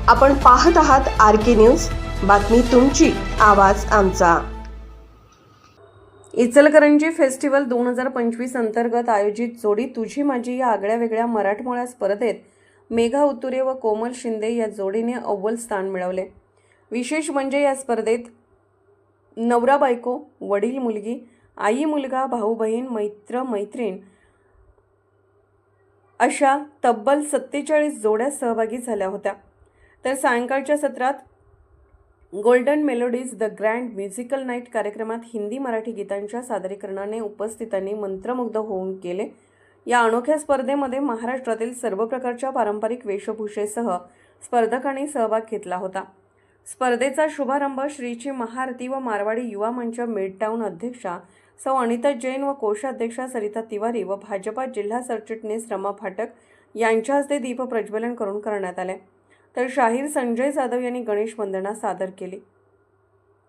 आपण पाहत आहात RK न्यूज, बातमी तुमची, आवाज आमचा। इचलकरंजी फेस्टिवल 2025 अंतर्गत आयोजित जोडी तुझी माझी या आगळ्या वेगळ्या मराठमोळ्या स्पर्धेत मेघा उतुरे व कोमल शिंदे या जोडीने अव्वल स्थान मिळवले। विशेष म्हणजे या स्पर्धेत नवरा बायको, वडील मुलगी, आई मुलगा, भाऊ बहीण, मित्र मैत्रीण अशा तब्बल 47 जोड्या सहभागी झाल्या होत्या। तर सायंकाळच्या सत्रात golden melodies the grand musical night कार्यक्रमात हिंदी मराठी गीतांच्या सादरीकरणाने उपस्थितांनी मंत्रमुग्ध होऊन केले। या अनोख्या स्पर्धेमध्ये महाराष्ट्रातील सर्व प्रकारच्या पारंपरिक वेशभूषेसह स्पर्धकांनी सहभाग घेतला होता। स्पर्धेचा शुभारंभ श्रीची महाआरती व मारवाडी युवा मंच मिडटाउन अध्यक्षा सौ अनिता जैन व कोषाध्यक्षा सरिता तिवारी व भाजपा जिल्हा सरचिटणीस रमा फाटक यांच्या हस्ते दीप प्रज्वलन करून करण्यात आले। तर शाहीर संजय जाधव यांनी गणेश वंदना सादर केली।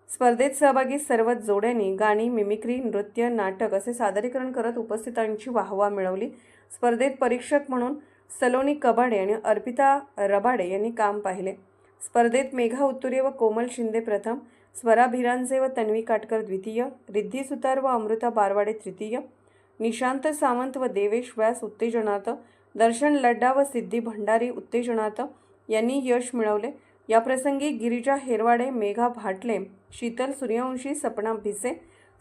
स्पर्धेत सहभागी सर्व जोड्यांनी गाणी, मिमिक्री, नृत्य, नाटक असे सादरीकरण करत उपस्थितांची वाहवा मिळवली। स्पर्धेत परीक्षक म्हणून सलोनी कबाडे आणि अर्पिता रबाडे यांनी काम पाहिले। स्पर्धेत मेघा उतुरे व कोमल शिंदे प्रथम, स्वरा भिरांजे व तन्वी काटकर द्वितीय, रिद्धी सुतार व अमृता बारवाडे तृतीय, निशांत सावंत व देवेश व्यास उत्तेजनार्थ, दर्शन लड्डा व सिद्धी भंडारी उत्तेजनार्थ यांनी यश मिळवले। या प्रसंगी गिरिजा हेरवाडे, मेघा भाटले, शीतल सूर्यवंशी, सपना भिसे,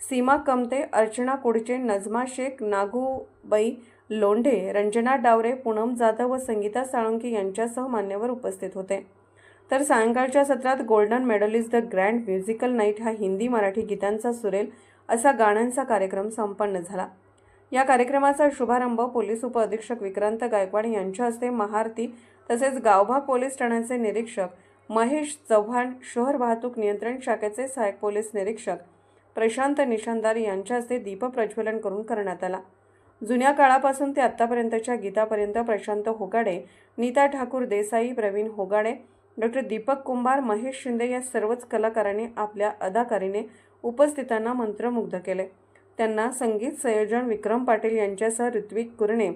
सीमा कमते, अर्चना कुडचे, नजमा शेख, नागूबाई लोंढे, रंजना डावरे, पूनम जाधव व संगीता साळुंके यांच्यासह मान्यवर उपस्थित होते। तर सायंकाळच्या सत्रात golden medalist the grand musical night हा हिंदी मराठी गीतांचा सुरेल असा गाण्यांचा कार्यक्रम संपन्न झाला। या कार्यक्रमाचा शुभारंभ पोलीस उपअधीक्षक विक्रांत गायकवाड यांच्या हस्ते महाआरती तसेच गावभाग पोलीस ठाण्याचे निरीक्षक महेश चव्हाण, शहर वाहतूक नियंत्रण शाखेचे सहाय्यक पोलीस निरीक्षक प्रशांत निशांदार यांच्या हस्ते दीप प्रज्वलन करून करण्यात आला। जुन्या काळापासून ते आतापर्यंतच्या गीतापर्यंत प्रशांत होगाडे, नीता ठाकूर देसाई, प्रवीण होगाडे, डॉक्टर दीपक कुंभार, महेश शिंदे या सर्वच कलाकारांनी आपल्या अदाकारीने उपस्थितांना मंत्रमुग्ध केले। त्यांना संगीत संयोजन विक्रम पाटील यांच्यासह ऋत्विक कुरणे,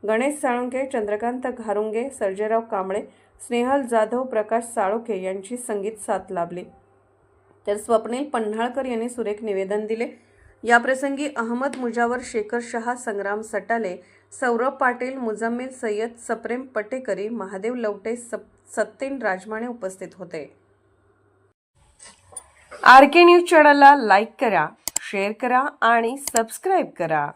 गणेश साळुंके, चंद्रकांत घारुंगे, सर्जेराव कांबळे, स्नेहल जाधव, प्रकाश साळोखे यांची संगीत साथ लाभली। तर स्वप्नील पन्हाळकर यांनी सुरेख निवेदन दिले। या प्रसंगी अहमद मुजावर, शेखर शहा, संग्राम सटाले, सौरभ पाटील, मुजम्मिल सय्यद, सप्रेम पटेकरी, महादेव लवटे, सत्येन राजमाने उपस्थित होते। RK न्यूज चॅनलला लाईक करा, शेअर करा आणि सबस्क्राईब करा।